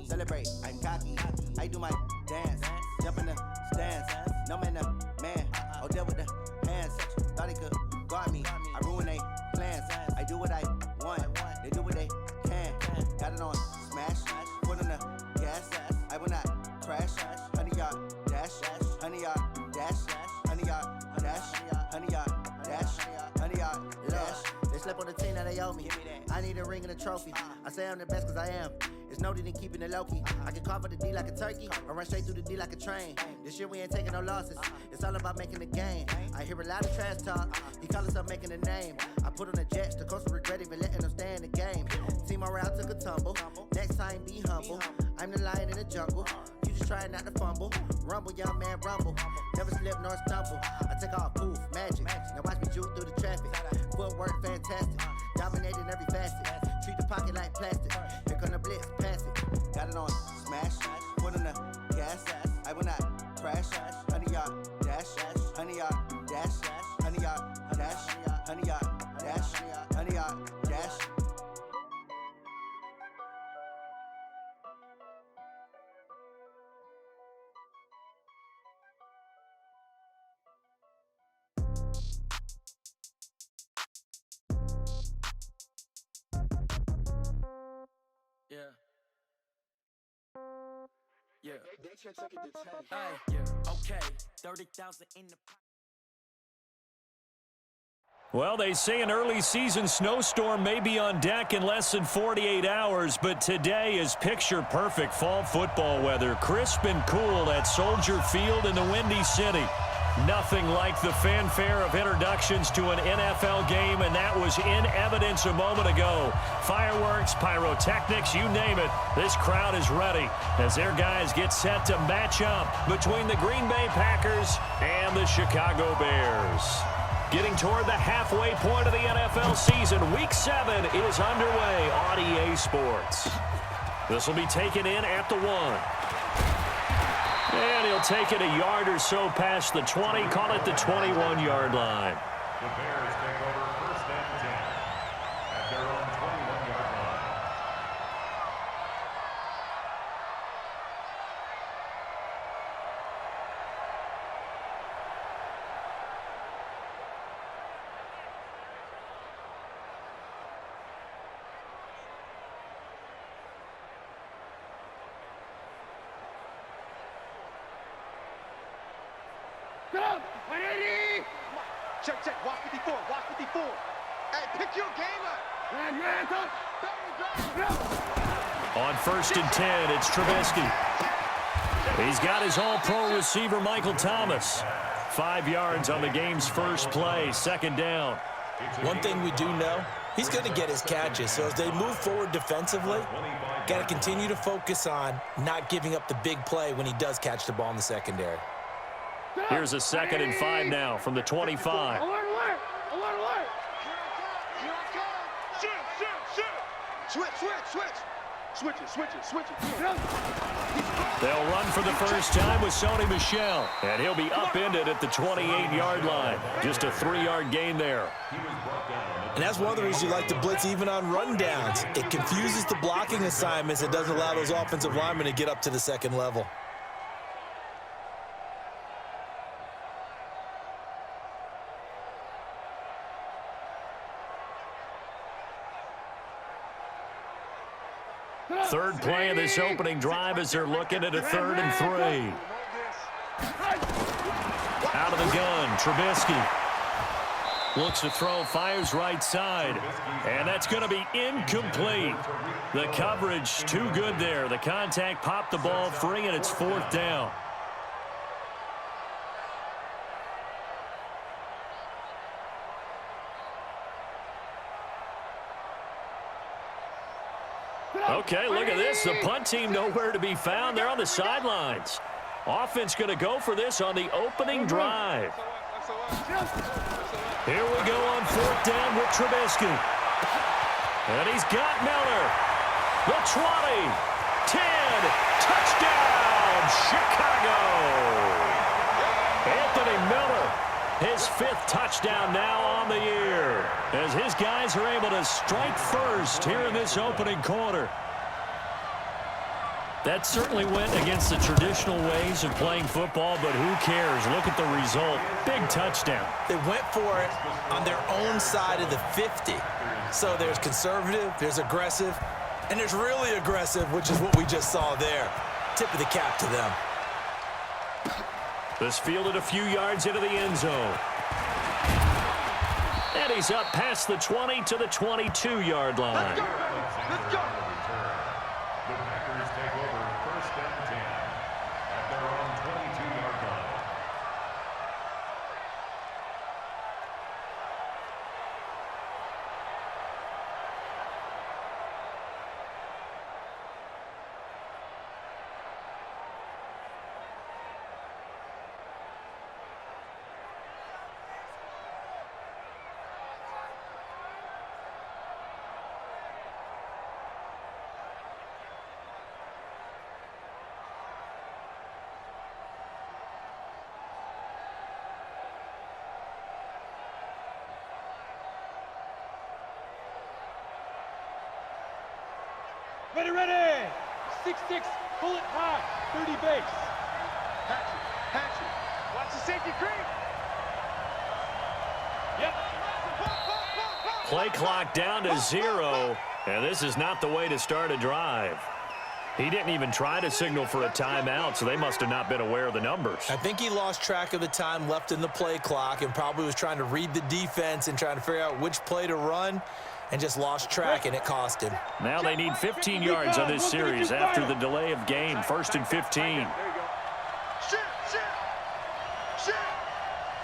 celebrate, I'm cocky. I do my dance, jump in the stands. No man, man, oh, there with the hands. Thought he could guard me, I ruin they plans. I do what I want, they do what they can. Got it on smash, foot on the gas. I will not crash. 100-yard dash, 100-yard dash, 100-yard dash, 100-yard dash, 100-yard dash. They slept on the team that they owe me. I need a ring and a trophy. I say I'm the best cause I am. It's noted in keeping it low-key. I can carve up the D like a turkey or run straight through the D like a train. This year we ain't taking no losses. It's all about making the game. I hear a lot of trash talk. He call himself making a name. I put on the Jets. The coach will regret even letting them stay in the game. Team morale took a tumble. Next time be humble. I'm the lion in the jungle. You just try not to fumble. Rumble, young man, rumble. Never slip nor stumble. I take off, poof, magic. Now watch me juke through the traffic. Footwork fantastic. Dominating every facet. Treat the pocket like plastic. Here come the blitz, pass it. Got it on smash. Foot on the gas. I will not crash. 100-yard dash. 100-yard dash. 100-yard dash. 100-yard dash. 100-yard dash. Yeah. Okay. 30,000 in the pocket. Well, they say an early season snowstorm may be on deck in less than 48 hours, but today is picture-perfect fall football weather. Crisp and cool at Soldier Field in the Windy City. Nothing like the fanfare of introductions to an NFL game, and that was in evidence a moment ago. Fireworks, pyrotechnics, you name it. This crowd is ready as their guys get set to match up between the Green Bay Packers and the Chicago Bears. Getting toward the halfway point of the NFL season, Week 7 is underway on EA Sports. This will be taken in at the 1. And he'll take it a yard or so past the 20, call it the 21-yard line. The Bears take over 1st and 10 at their own 21-yard line. Go! 180! Check. Watch 54. Watch 54. Hey, pick your game up. On 1st and 10, it's Trubisky. He's got his all-pro receiver, Michael Thomas. 5 yards on the game's first play, 2nd down. One thing we do know, he's going to get his catches. So as they move forward defensively, got to continue to focus on not giving up the big play when he does catch the ball in the secondary. Here's a 2nd and 5 now from the 25. Alert! Switch it. They'll run for the first time with Sony Michel, and he'll be upended at the 28-yard line. Just a 3-yard gain there. And that's one of the reasons you like to blitz even on rundowns. It confuses the blocking assignments. It doesn't allow those offensive linemen to get up to the second level. Third play of this opening drive as they're looking at a 3rd and 3. Out of the gun, Trubisky. Looks to throw, fires right side. And that's going to be incomplete. The coverage too good there. The contact popped the ball free, and it's 4th down. Okay, look at this. The punt team nowhere to be found. They're on the sidelines. Offense going to go for this on the opening drive. Here we go on 4th down with Trubisky. And he's got Miller. The 20, 10, touchdown, Chicago. Anthony Miller, his 5th touchdown now on the year, as his guys are able to strike first here in this opening quarter. That certainly went against the traditional ways of playing football, but who cares? Look at the result. Big touchdown. They went for it on their own side of the 50. So there's conservative, there's aggressive, and there's really aggressive, which is what we just saw there. Tip of the cap to them. This fielded a few yards into the end zone. And he's up past the 20 to the 22-yard line. Let's go. Let's go. The Packers take over 1st and 10 at their own 22-yard line. Ready, ready! 6-6, pull it high, 30 base. Patrick. Watch the safety creep. Yep. Play clock down to 0, and this is not the way to start a drive. He didn't even try to signal for a timeout, so they must have not been aware of the numbers. I think he lost track of the time left in the play clock and probably was trying to read the defense and trying to figure out which play to run and just lost track, and it cost him. Now they need 15 yards on this series after the delay of game. 1st and 15. There you go. Shit.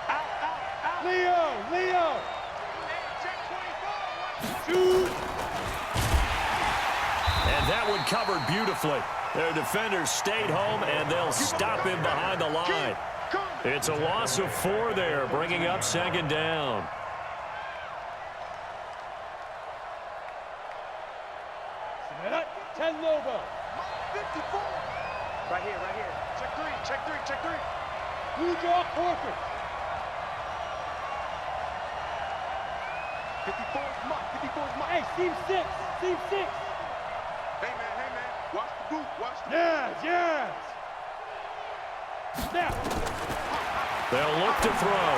Out. Leo. Check 24. Shoot. And that one covered beautifully. Their defenders stayed home, and they'll stop him behind the line. It's a loss of 4 there, bringing up 2nd down. Ten Lobo. 54. Right here. Check 3. Blue Jaw Corker. 54 is Mike. Hey, team 6. Hey, man. Watch the boot. Yes. Snap. They'll look to throw.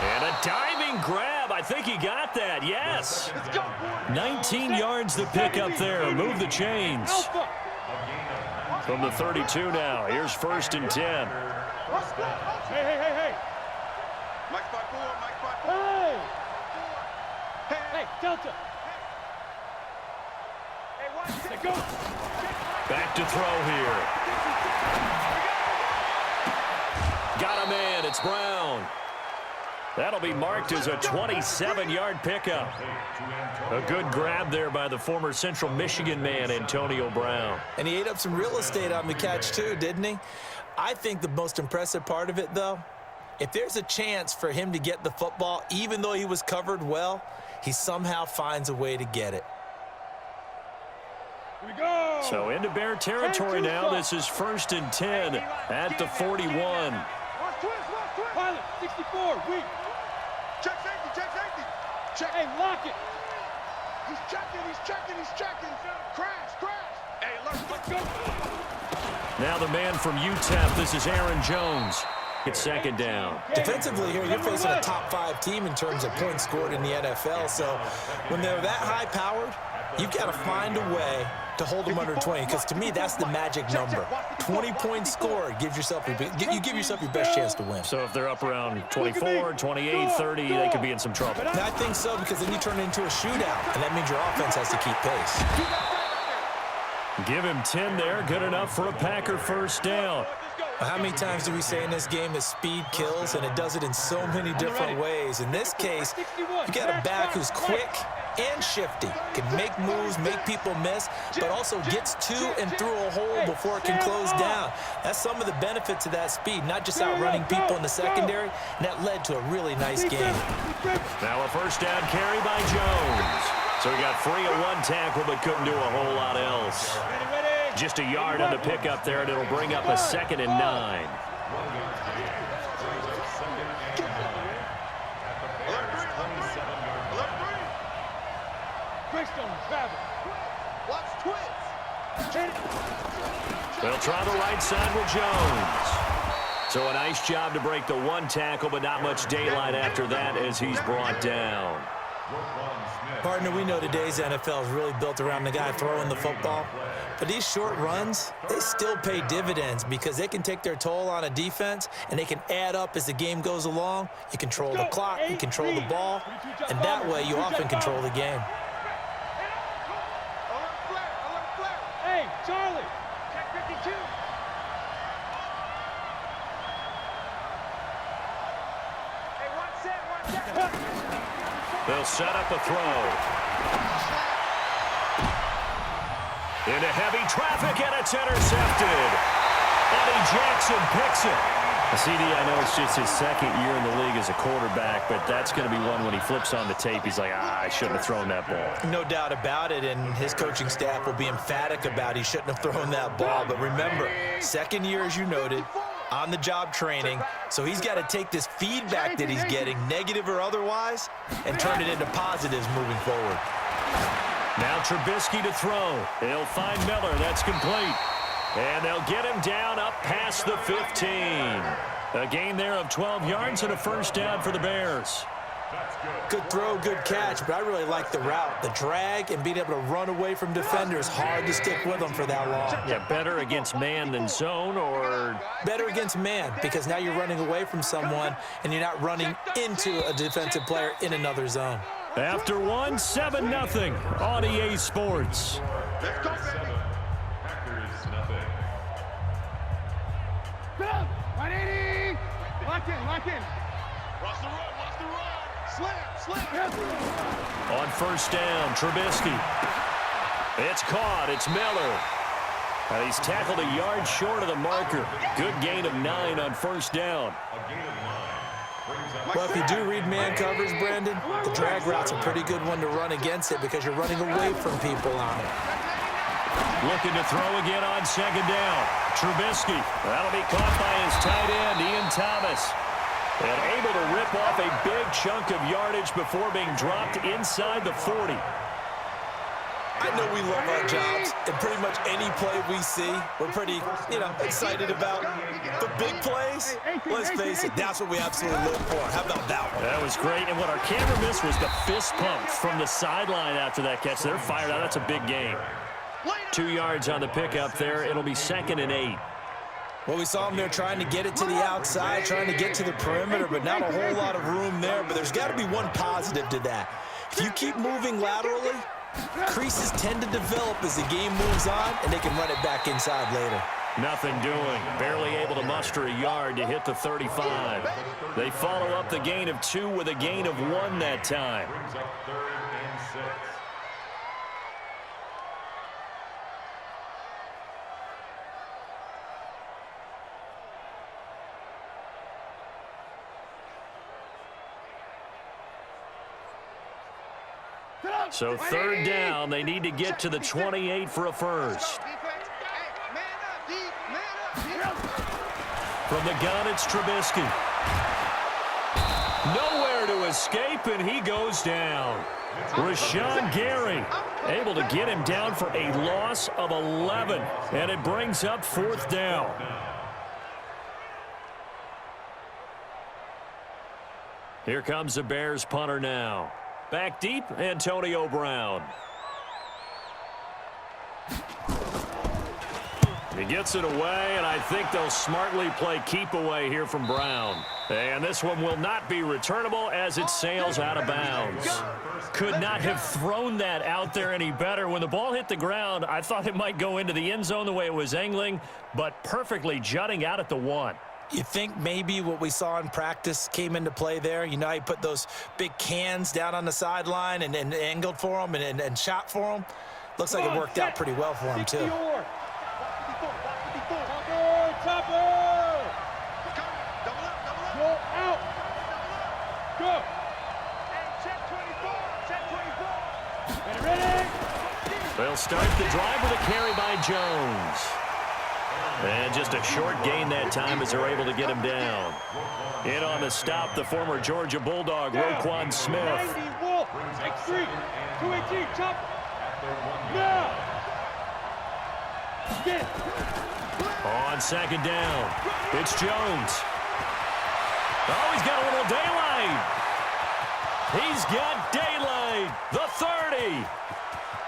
And a diving grab. I think he got that. Yes. Let's go, boy. 19 yards to pick up there. Move the chains. Alpha. From the 32 now. Here's 1st and 10. Hey. Mike 5-4. Hey, Delta. Hey, watch this. Let go. Back to throw here. Got a man. It's Brown. That'll be marked as a 27-yard pickup. A good grab there by the former Central Michigan man, Antonio Brown. And he ate up some real estate on the catch too, didn't he? I think the most impressive part of it, though, if there's a chance for him to get the football, even though he was covered well, he somehow finds a way to get it. Here we go. So into Bear territory now. This is 1st and 10 at the 41. Watch twist. Pilot, 64, weak. Check safety. Check. Hey, lock it. He's checking. Crash. Hey, let's go. Now the man from UTEP. This is Aaron Jones. It's 2nd down. Defensively here, you're facing a top 5 team in terms of points scored in the NFL. So when they're that high-powered, you've got to find a way to hold them under 20, because to me, that's the magic number. 20 points scored gives yourself you give yourself your best chance to win. So if they're up around 24, 28, 30, they could be in some trouble. And I think so, because then you turn it into a shootout, and that means your offense has to keep pace. Give him 10 there. Good enough for a Packer 1st down. How many times do we say in this game that speed kills, and it does it in so many different ways? In this case, you got a back who's quick and shifty, can make moves, make people miss, but also gets to and through a hole before it can close down. That's some of the benefits of that speed, not just outrunning people in the secondary, and that led to a really nice game. Now a 1st down carry by Jones. So he got free of 1 tackle, but couldn't do a whole lot else. Just a yard on the pickup there, and it'll bring up a 2nd and 9. Greystone, travel. Watch twist. They'll try the right side with Jones. So a nice job to break the one tackle, but not much daylight after that as he's brought down. Partner, we know today's NFL is really built around the guy throwing the football. But these short runs, they still pay dividends because they can take their toll on a defense and they can add up as the game goes along. You control the clock, you control the ball, and that way you often control the game. Hey, Charlie, check 52. Hey, one set. They'll set up a throw. Into heavy traffic, and it's intercepted. Eddie Jackson picks it. CD, I know it's just his second year in the league as a quarterback, but that's going to be one when he flips on the tape, he's like, I shouldn't have thrown that ball. No doubt about it, and his coaching staff will be emphatic about he shouldn't have thrown that ball. But remember, second year, as you noted, on-the-job training, so he's got to take this feedback that he's getting, negative or otherwise, and turn it into positives moving forward. Now Trubisky to throw. He'll find Miller. That's complete. And they'll get him down up past the 15. A gain there of 12 yards and a first down for the Bears. Good throw, good catch, but I really like the route. The drag and being able to run away from defenders, hard to stick with them for that long. Yeah, better against man than zone, or? Better against man, because now you're running away from someone and you're not running into a defensive player in another zone. After one, 7-0 on EA Sports. Let's go, baby. Packers nothing. Go! 180! Lock in. Watch the run. Slam. On first down, Trubisky. It's caught. It's Miller. He's tackled a yard short of the marker. Good gain of 9 on first down. A gain of 9. Well, if you do read man covers, Brandon, the drag route's a pretty good one to run against it because you're running away from people on it. Looking to throw again on second down. Trubisky. That'll be caught by his tight end, Ian Thomas. And able to rip off a big chunk of yardage before being dropped inside the 40. I know we love our jobs, and pretty much any play we see, we're pretty, excited about. The big plays, let's face it, that's what we absolutely look for. How about that one? That was great, and what our camera missed was the fist pump from the sideline after that catch. They're fired out. That's a big gain. 2 yards on the pickup there. It'll be 2nd and 8. Well, we saw him there trying to get it to the outside, trying to get to the perimeter, but not a whole lot of room there. But there's got to be one positive to that. If you keep moving laterally, creases tend to develop as the game moves on, and they can run it back inside later. Nothing doing. Barely able to muster a yard to hit the 35. They follow up the gain of 2 with a gain of 1 that time. Brings up 3rd and 6. So 3rd down, they need to get to the 28 for a first. From the gun, it's Trubisky. Nowhere to escape, and he goes down. Rashawn Gary able to get him down for a loss of 11, and it brings up 4th down. Here comes the Bears punter now. Back deep, Antonio Brown. He gets it away, and I think they'll smartly play keep away here from Brown. And this one will not be returnable as it sails out of bounds. Could not have thrown that out there any better. When the ball hit the ground, I thought it might go into the end zone the way it was angling, but perfectly jutting out at the 1. You think maybe what we saw in practice came into play there? You know, he put those big cans down on the sideline and angled for him and shot for him. Looks like it worked out pretty well for him, too. Chopper! Go out! Go! Check 24! Check 24! Ready? They'll start the drive with a carry by Jones. And just a short gain that time as they're able to get him down. In on the stop, the former Georgia Bulldog, Roquan Smith. 90 Wolf, X3, 218, chopper. Now! On second down, it's Jones. Oh, he's got a little daylight. He's got daylight. The 30.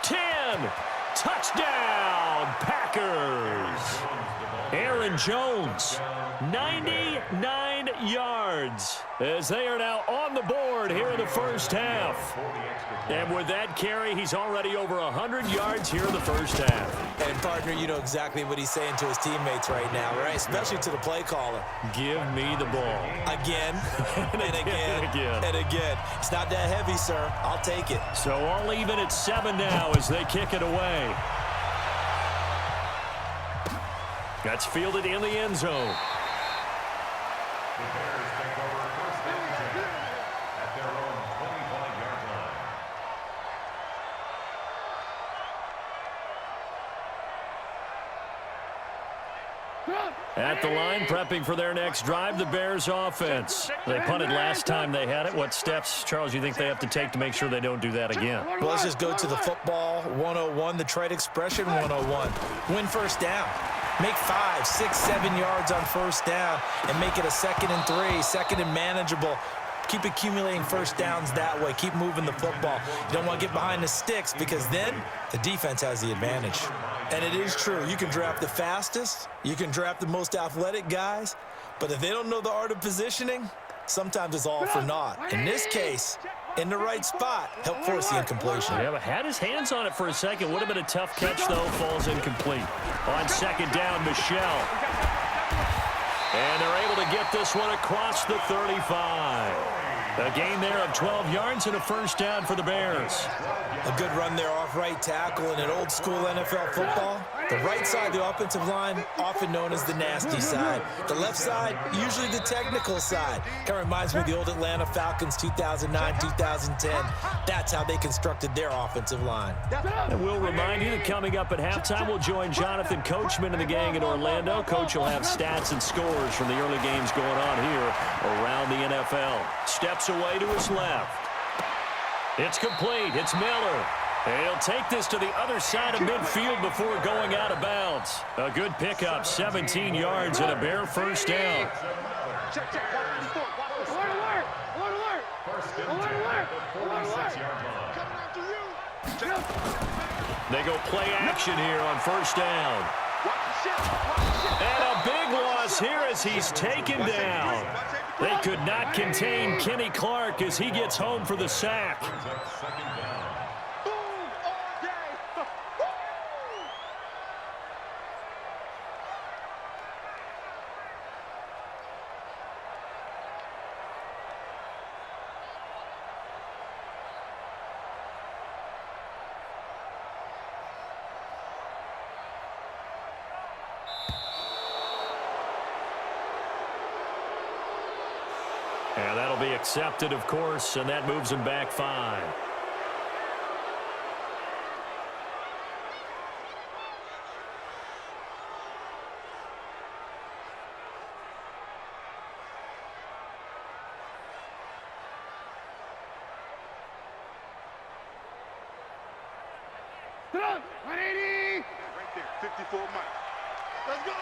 10. Touchdown, Packers. Aaron Jones, 99 yards, as they are now on the board here in the first half. And with that carry, he's already over 100 yards here in the first half. And, partner, you know exactly what he's saying to his teammates right now, right? Especially to the play caller. Give me the ball. Again, and again, and again. It's not that heavy, sir. I'll take it. So all even at 7 now as they kick it away. That's fielded in the end zone. The Bears take over first and 10 at their own 25-yard line. At the line, prepping for their next drive, the Bears offense. They punted last time they had it. What steps, Charles, you think they have to take to make sure they don't do that again? Well, let's just go to the football 101, the trade expression 101. Win first down. Make 5, 6, 7 yards on first down and make it a 2nd and 3, 2nd and manageable. Keep accumulating first downs that way. Keep moving the football. You don't want to get behind the sticks because then the defense has the advantage. And it is true. You can draft the fastest. You can draft the most athletic guys. But if they don't know the art of positioning, sometimes it's all for naught. In this case, in the right spot, help force the incompletion. Yeah, but had his hands on it for a second. Would have been a tough catch, though. Falls incomplete. On second down, Michel. And they're able to get this one across the 35. A gain there of 12 yards and a first down for the Bears. A good run there off right tackle in an old-school NFL football. The right side of the offensive line, often known as the nasty side. The left side, usually the technical side. Kind of reminds me of the old Atlanta Falcons 2009, 2010. That's how they constructed their offensive line. And we'll remind you that coming up at halftime, we'll join Jonathan Coachman and the gang in Orlando. Coach will have stats and scores from the early games going on here around the NFL. Steps away to his left. It's complete. It's Miller. And he'll take this to the other side of midfield before going out of bounds. A good pickup, 17 yards and a Bear first down. Check, check. Alert. First and 10 at the 46-yard line. Coming after you. They go play action here on first down. And a big loss here as he's taken down. They could not contain Kenny Clark as he gets home for the sack. Second down. Boom all day. And that'll be accepted, of course, and that moves him back 5. Sit up. 180. Right there. 54 Mike. Let's go.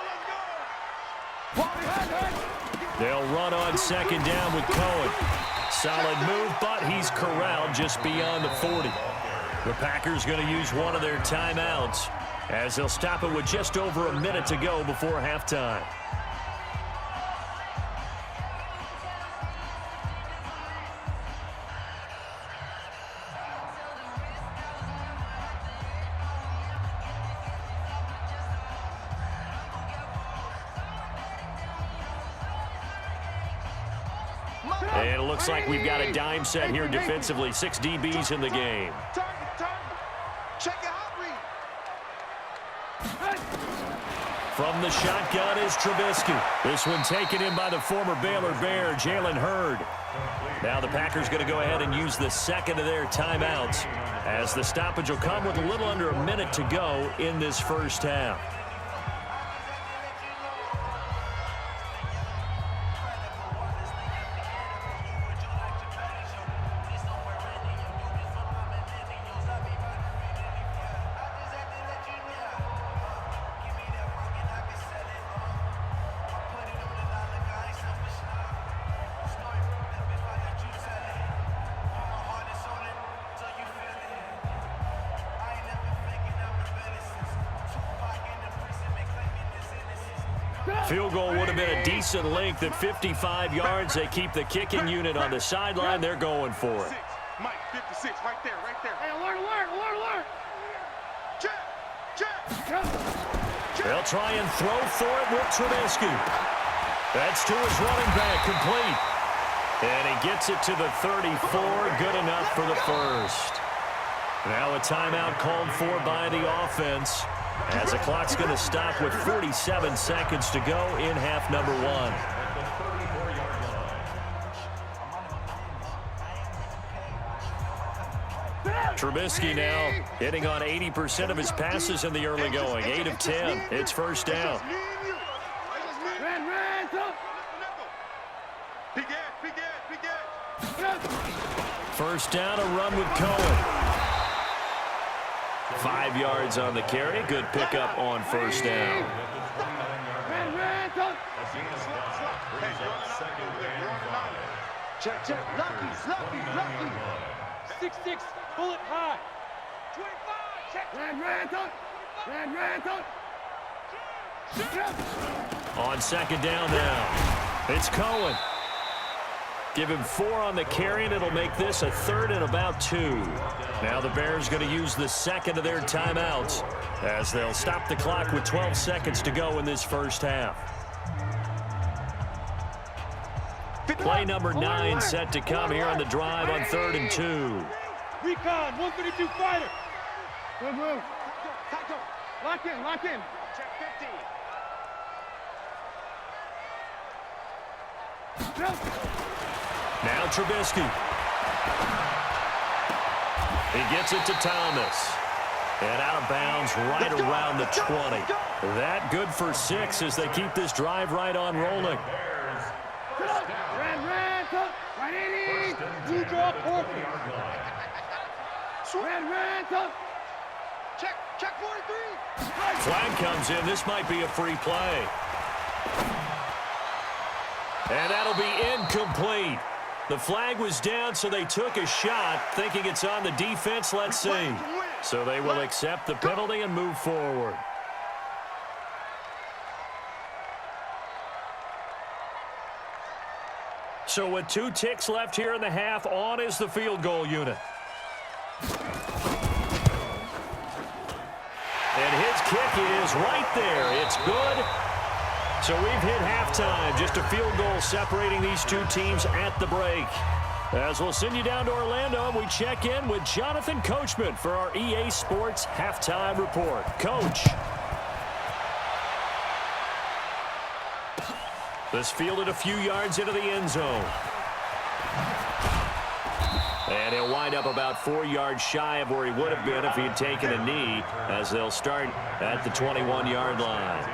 They'll run on second down with Cohen. Solid move, but he's corralled just beyond the 40. The Packers going to use one of their timeouts as they'll stop it with just over a minute to go before halftime. And it looks like we've got a dime set here defensively. 6 DBs in the game. Check it out, Reed. From the shotgun is Trubisky. This one taken in by the former Baylor Bear, Jalen Hurd. Now the Packers going to go ahead and use the second of their timeouts as the stoppage will come with a little under a minute to go in this first half. Field goal would have been a decent length at 55 yards. They keep the kicking unit on the sideline. They're going for it. Mike, 56, right there, right there. Hey, alert. Check. They'll try and throw for it with Trubisky. That's to his running back, complete. And he gets it to the 34, good enough for the first. Now a timeout called for by the offense, as the clock's going to stop with 47 seconds to go in half number one. Trubisky now hitting on 80% of his passes in the early going. 8 of 10. It's first down. First down, a run with Cohen. 5 yards on the carry. Good pickup on first down. Check. Lucky. 6-6, bullet high. 25, check. On second down now, it's Cohen. Give him 4 on the carry, and it'll make this a third and about 2. Now the Bears going to use the second of their timeouts as they'll stop the clock with 12 seconds to go in this first half. Play number 9 set to come here on the drive on 3rd and 2. Recon, 132 fighter. Good move. Lock in. Check 50. Now Trubisky. He gets it to Thomas. And out of bounds right around the 20. That good for 6 as they keep this drive right on rolling. Blue draw, Porky. Check 43. Flag comes in. This might be a free play. And that'll be incomplete. The flag was down, so they took a shot, thinking it's on the defense. Let's see. So they will accept the penalty and move forward. So with 2 ticks left here in the half, on is the field goal unit. And his kick is right there. It's good. So we've hit halftime. Just a field goal separating these 2 teams at the break. As we'll send you down to Orlando, and we check in with Jonathan Coachman for our EA Sports Halftime Report. Coach. This fielded a few yards into the end zone. And he'll wind up about 4 yards shy of where he would have been if he had taken a knee, as they'll start at the 21-yard line.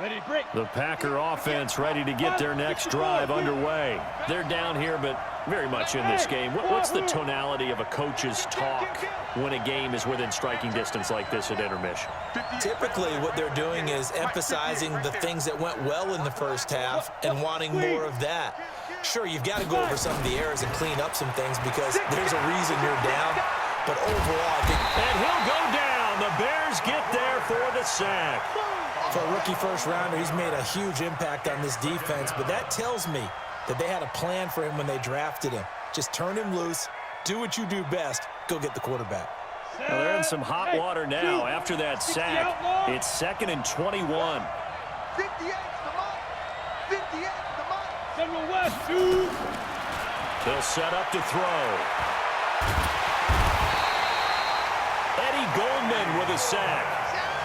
Ready, break. The Packer offense ready to get their next drive underway. They're down here, but very much in this game. What's the tonality of a coach's talk when a game is within striking distance like this at intermission? Typically, what they're doing is emphasizing the things that went well in the first half and wanting more of that. Sure, you've got to go over some of the errors and clean up some things because there's a reason you're down. But overall, I think... And he'll go down. The Bears get there for the sack. For a rookie first-rounder, he's made a huge impact on this defense, but that tells me that they had a plan for him when they drafted him. Just turn him loose, do what you do best, go get the quarterback. Well, they're in some hot water now after that sack. It's 2nd and 21. 58's the mark. 58's the mark. Central West, 2. They'll set up to throw. Eddie Goldman with a sack.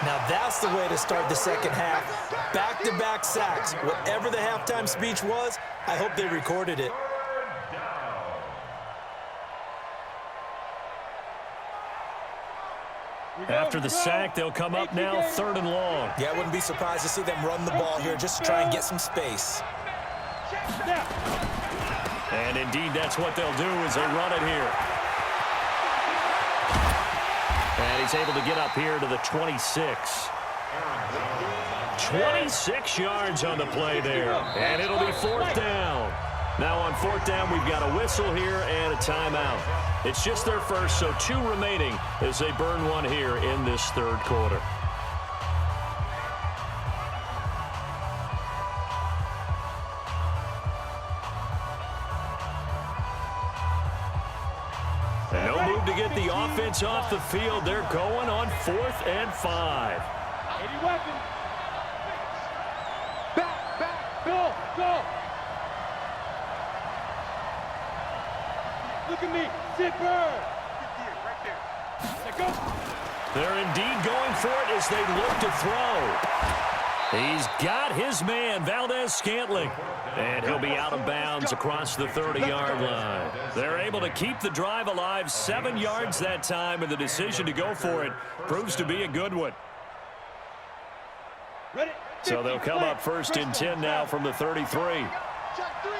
Now that's the way to start the second half. Back-to-back sacks. Whatever the halftime speech was, I hope they recorded it. After the sack, they'll come up now 3rd and long. Yeah, I wouldn't be surprised to see them run the ball here just to try and get some space. And indeed, that's what they'll do as they run it here. And he's able to get up here to the 26. 26 yards on the play there. And it'll be 4th down. Now on fourth down, we've got a whistle here and a timeout. It's just their first, so 2 remaining as they burn one here in this third quarter. And no move to get the offense off the field. They're going on 4th and 5. 80 weapon. Back, go. Look at me, zipper. Right there. Let go. They're indeed going for it as they look to throw. He's got his man, Valdez-Scantling. And he'll be out of bounds across the 30-yard line. They're able to keep the drive alive, 7 yards that time, and the decision to go for it proves to be a good one. Ready? So they'll come up first and 10 now from the 33. Check three.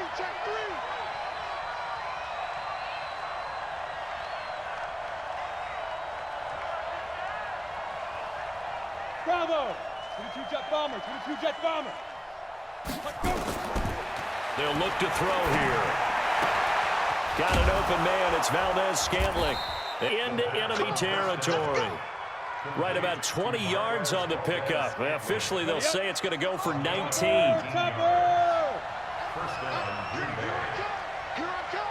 Bravo. 22 jet bomber. Let's go. They'll look to throw here. Got an open man. It's Valdez-Scantling into enemy territory. Right about 20 yards on the pickup. Officially, they'll say it's going to go for 19. First down, Green Bay. Here I come.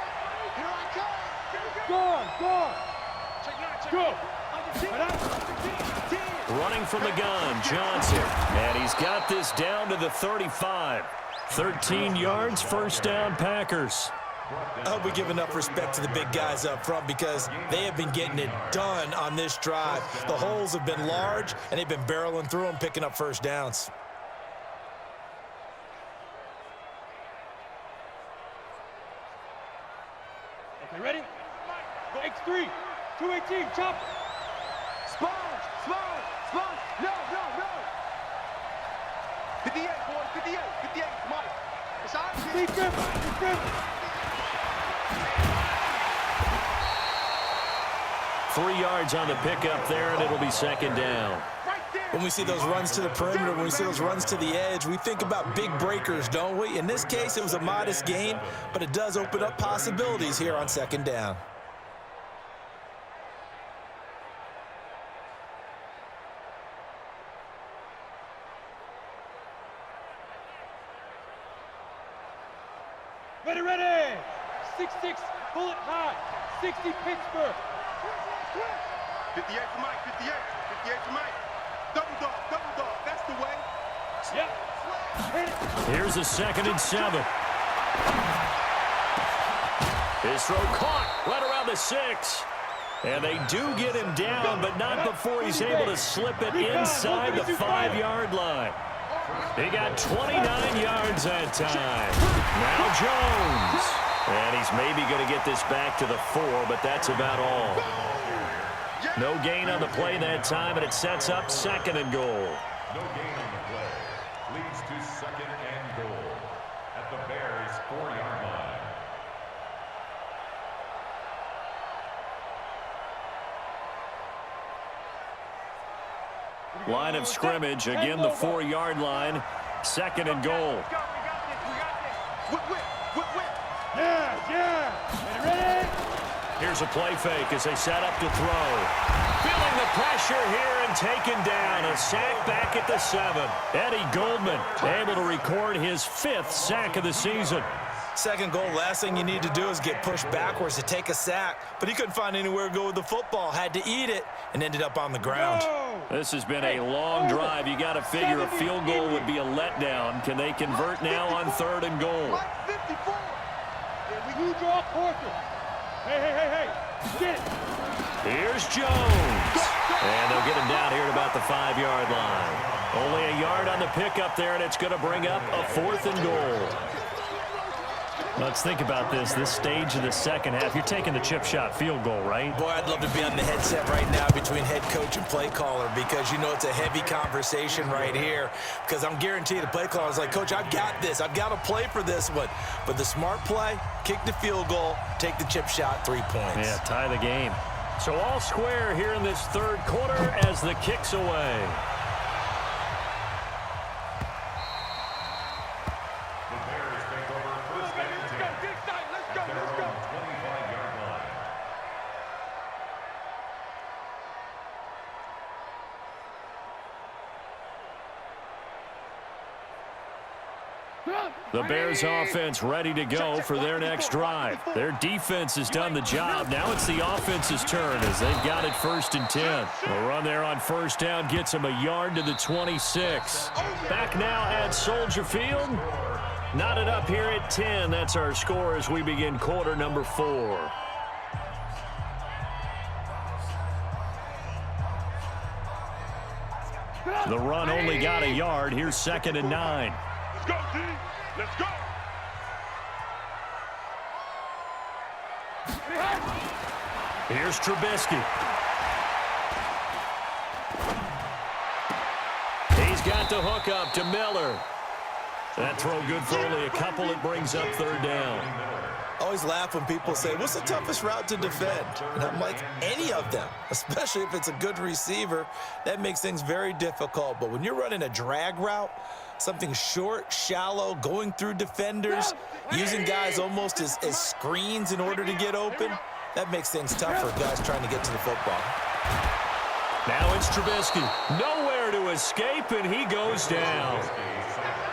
Go. Running from the gun, Johnson. And he's got this down to the 35. 13 yards, first down, Packers. I hope we give enough respect to the big guys up front because they have been getting it done on this drive. The holes have been large, and they've been barreling through them, picking up first downs. Okay, ready? X3, 218, chop. Sponge. No. 58, boys, 58, Mike. It's out here. Defense. 3 yards on the pickup there, and it'll be second down. Right there. When we see those runs to the perimeter, when we see those runs to the edge, we think about big breakers, don't we? In this case, it was a modest gain, but it does open up possibilities here on second down. Ready. 6'6", bullet high. 60 Pittsburgh. 58 for Mike, 58 for Mike. Double dog, that's the way. Yep. Hit it. Here's a 2nd and 7. His throw caught right around the 6. And they do get him down, but not before he's able to slip it inside the 5-yard line. He got 29 yards that time. Now Jones. And he's maybe going to get this back to the 4, but that's about all. No gain on the play that time, and it sets up 2nd and goal. No gain on the play. Leads to 2nd and goal at the Bears' 4-yard line. Line of scrimmage, again the 4-yard line. 2nd and goal. We got this. Whip. Yeah. Ready? Here's a play fake as they set up to throw. Feeling the pressure here and taken down. A sack back at the 7. Eddie Goldman able to record his 5th sack of the season. Second goal, last thing you need to do is get pushed backwards to take a sack. But he couldn't find anywhere to go with the football, had to eat it, and ended up on the ground. This has been a long drive. You got to figure a field goal would be a letdown. Can they convert now on 3rd and goal? Mike, 54. You draw quarter. Hey. Get it. Here's Jones. And they'll get him down here at about the 5-yard line. Only a yard on the pickup there, and it's going to bring up a 4th and goal. Let's think about this stage of the second half. You're taking the chip shot field goal, right? Boy, I'd love to be on the headset right now between head coach and play caller because you know it's a heavy conversation right here because I'm guaranteed the play caller is like, Coach, I've got this. I've got to play for this one. But the smart play, kick the field goal, take the chip shot, 3 points. Yeah, tie the game. So all square here in this third quarter as the kick's away. The Bears offense ready to go for their next drive. Their defense has done the job. Now it's the offense's turn as they've got it 1st and 10. A run there on 1st down gets them a yard to the 26. Back now at Soldier Field. Knotted up here at 10. That's our score as we begin quarter number 4. The run only got a yard. Here's 2nd and 9. Let's go, D. Let's go. Here's Trubisky. He's got the hook up to Miller. That throw good for only a couple. It brings up 3rd down. I always laugh when people say, what's the toughest route to defend? And I'm like, any of them, especially if it's a good receiver. That makes things very difficult. But when you're running a drag route, something short, shallow, going through defenders, using guys almost as screens in order to get open, that makes things tough for guys trying to get to the football. Now it's Trubisky. Nowhere to escape, and he goes down.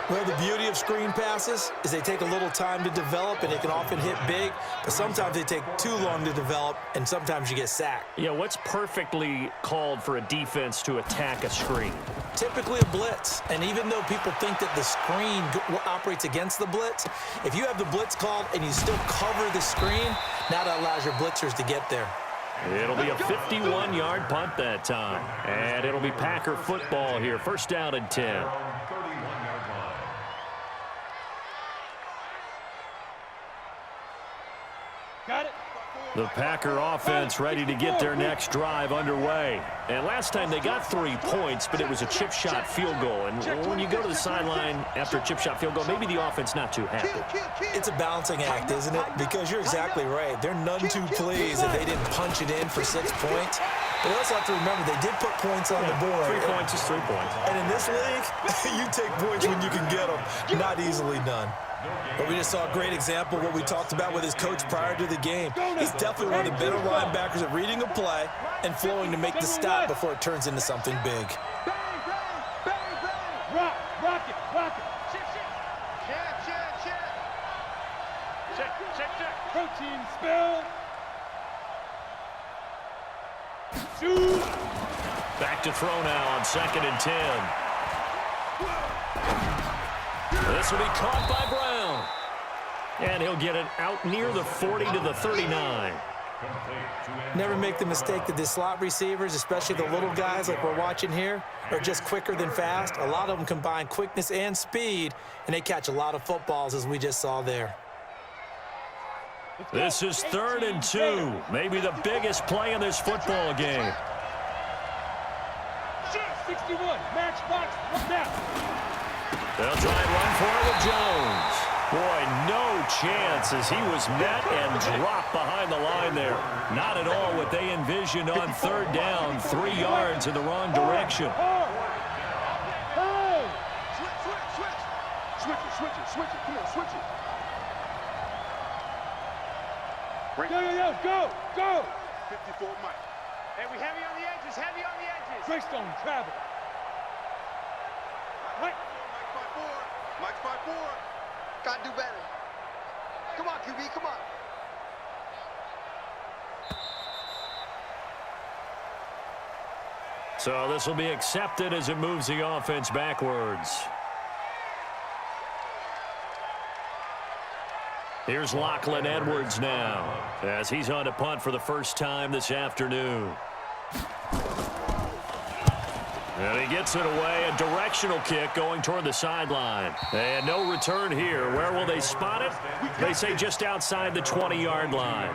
Well, the beauty of screen passes is they take a little time to develop, and they can often hit big, but sometimes they take too long to develop, and sometimes you get sacked. Yeah, what's perfectly called for a defense to attack a screen? Typically a blitz, and even though people think that the screen operates against the blitz, if you have the blitz called and you still cover the screen, now that allows your blitzers to get there. It'll be a 51-yard punt that time, and it'll be Packer football here. 1st down and 10. Got it. The Packer offense ready to get their next drive underway. And last time they got 3 points, but it was a chip shot field goal. And when you go to the sideline after a chip shot field goal, maybe the offense not too happy. It's a balancing act, isn't it? Because you're exactly right. They're none too pleased that they didn't punch it in for 6 points. But you also have to remember they did put points on the board. 3 points is 3 points. And in this league, you take points when you can get them, not easily done. But we just saw a great example of what we talked about with his coach prior to the game. He's definitely one of the better linebackers at reading a play and flowing to make the stop before it turns into something big. Rock it. Check. Protein spill. Shoot. Back to throw now on 2nd and 10. This will be caught by Brown. And he'll get it out near the 40 to the 39. Never make the mistake that the slot receivers, especially the little guys like we're watching here, are just quicker than fast. A lot of them combine quickness and speed, and they catch a lot of footballs, as we just saw there. This is 3rd and 2. Maybe the biggest play in this football game. 61, match box, now. They'll try and run for it with Jones. Boy, no chance as he was met and dropped behind the line there. Not at all what they envisioned on 3rd down. 3 yards in the wrong direction. Switch it. Come on, switch it. Go. 54 Mike. Hey, we heavy on the edges. Greystone, travel. Right. Mike's by 4. Gotta do better. Come on, QB, come on. So this will be accepted as it moves the offense backwards. Here's Lachlan Edwards now as he's on to punt for the first time this afternoon. And he gets it away, a directional kick going toward the sideline. And no return here. Where will they spot it? They say just outside the 20-yard line.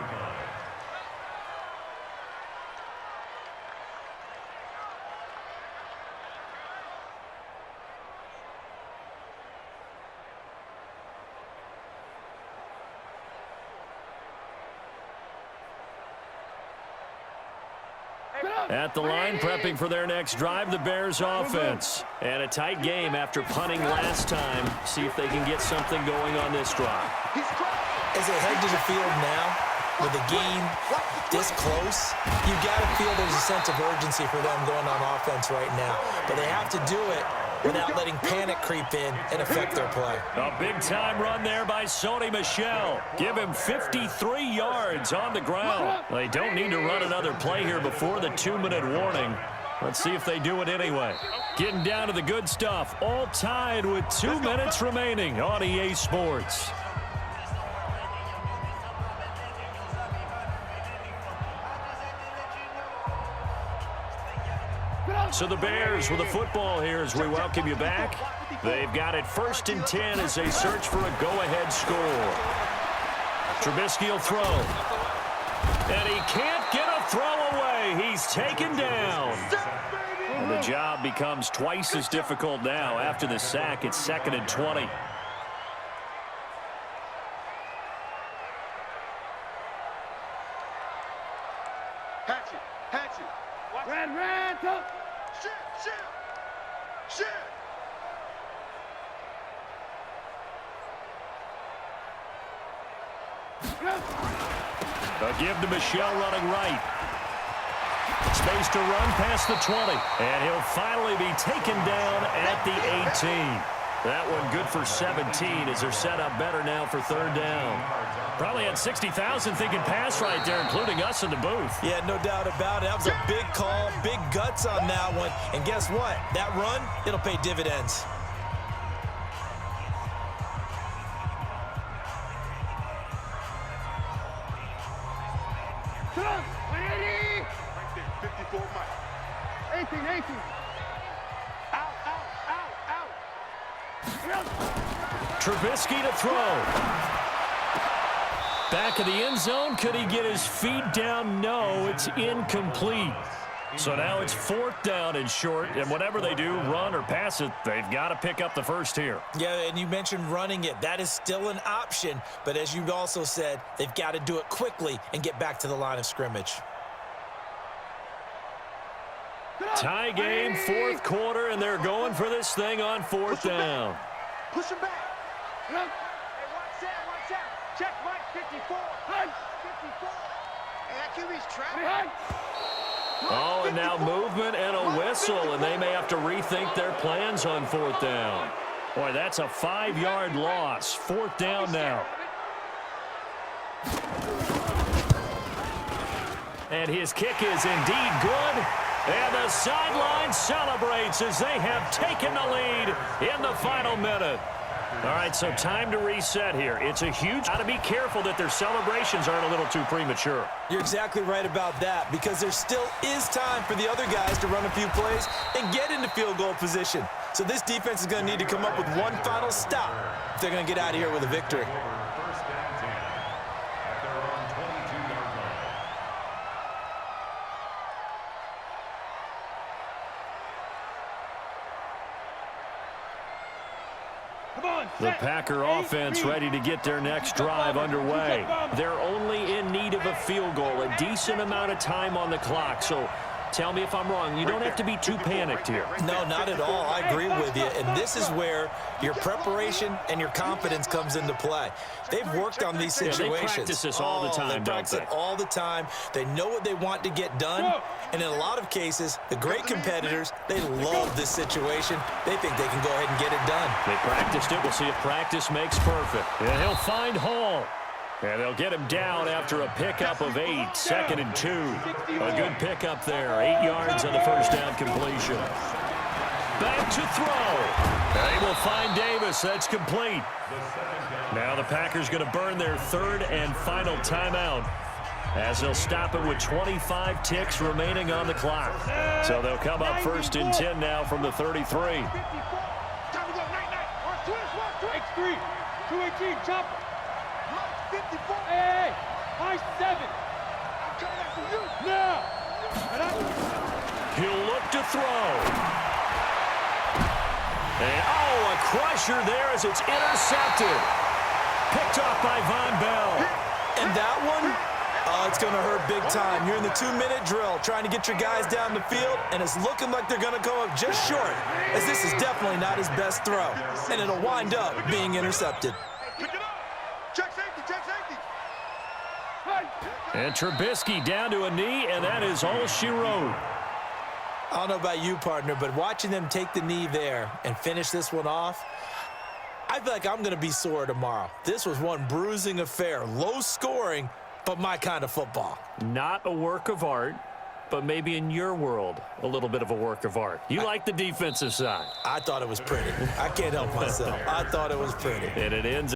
At the line, prepping for their next drive, the Bears offense. And a tight game after punting last time. See if they can get something going on this drive. As they head to the field now, with the game this close, you've got to feel there's a sense of urgency for them going on offense right now. But they have to do it without letting panic creep in and affect their play. A big-time run there by Sony Michel. Give him 53 yards on the ground. They don't need to run another play here before the 2-minute warning. Let's see if they do it anyway. Getting down to the good stuff. All tied with 2 minutes remaining on EA Sports. So the Bears with the football here as we welcome you back. They've got it 1st and 10 as they search for a go-ahead score. Trubisky will throw. And he can't get a throw away. He's taken down. And the job becomes twice as difficult now. After the sack, it's 2nd and 20. Ran, go. Shit. They'll give to Michel running right. Space to run past the 20. And he'll finally be taken down at the 18. That one good for 17 as they're set up better now for 3rd down. Probably had 60,000 thinking pass right there, including us in the booth. Yeah, no doubt about it. That was a big call, big guts on that one. And guess what? That run, it'll pay dividends. Right there, 54 Mike. 18. Out. Trubisky to throw. Back of the end zone. Could he get his feet down? No, it's incomplete. So now it's 4th down and short, and whatever they do, run or pass it, they've got to pick up the first here. Yeah, and you mentioned running it. That is still an option, but as you also said, they've got to do it quickly and get back to the line of scrimmage. Tie game, 4th quarter, and they're going for this thing on 4th down. Push him back. Hey, watch that. Check Mike, 54. 54. Hey, that QB's trapped. Oh, and now movement and a whistle, and they may have to rethink their plans on 4th down. Boy, that's a 5-yard loss. 4th down now. And his kick is indeed good. And the sideline celebrates as they have taken the lead in the final minute. All right, so time to reset here. It's a huge... Got to be careful that their celebrations aren't a little too premature. You're exactly right about that, because there still is time for the other guys to run a few plays and get into field goal position. So this defense is going to need to come up with one final stop if they're going to get out of here with a victory. 1st and 10 at their own 22-yard line. The Packer offense ready to get their next drive underway. They're only in need of a field goal, a decent amount of time on the clock. So tell me if I'm wrong. You don't have to be too panicked here. No, not at all. I agree with you. And this is where your preparation and your confidence comes into play. They've worked on these situations. Yeah, they practice this all the time, They practice it all the time. They know what they want to get done. And in a lot of cases, the great competitors, they love this situation. They think they can go ahead and get it done. They practiced it. We'll see if practice makes perfect. And he'll find Hall. And they'll get him down after a pickup of 8, 2nd and 2. A good pickup there, 8 yards on the 1st down completion. Back to throw. They will find Davis. That's complete. Now the Packers going to burn their 3rd and final timeout, as they'll stop it with 25 ticks remaining on the clock. So they'll come up 1st and 10 now from the 33. X3, 218, chopper. 54. Hey, high 7. I'm coming after you. Now. He'll look to throw. And, oh, a crusher there as it's intercepted. Picked off by Von Bell. And that one, it's going to hurt big time. You're in the 2-minute drill trying to get your guys down the field, and it's looking like they're going to come up just short, as this is definitely not his best throw, and it'll wind up being intercepted. Pick it up. Check safety. And Trubisky down to a knee, and that is all she wrote. I don't know about you, partner, but watching them take the knee there and finish this one off, I feel like I'm going to be sore tomorrow. This was one bruising affair, low scoring, but my kind of football. Not a work of art, but maybe in your world, a little bit of a work of art. You like the defensive side. I thought it was pretty. I can't help myself. I thought it was pretty. And it ends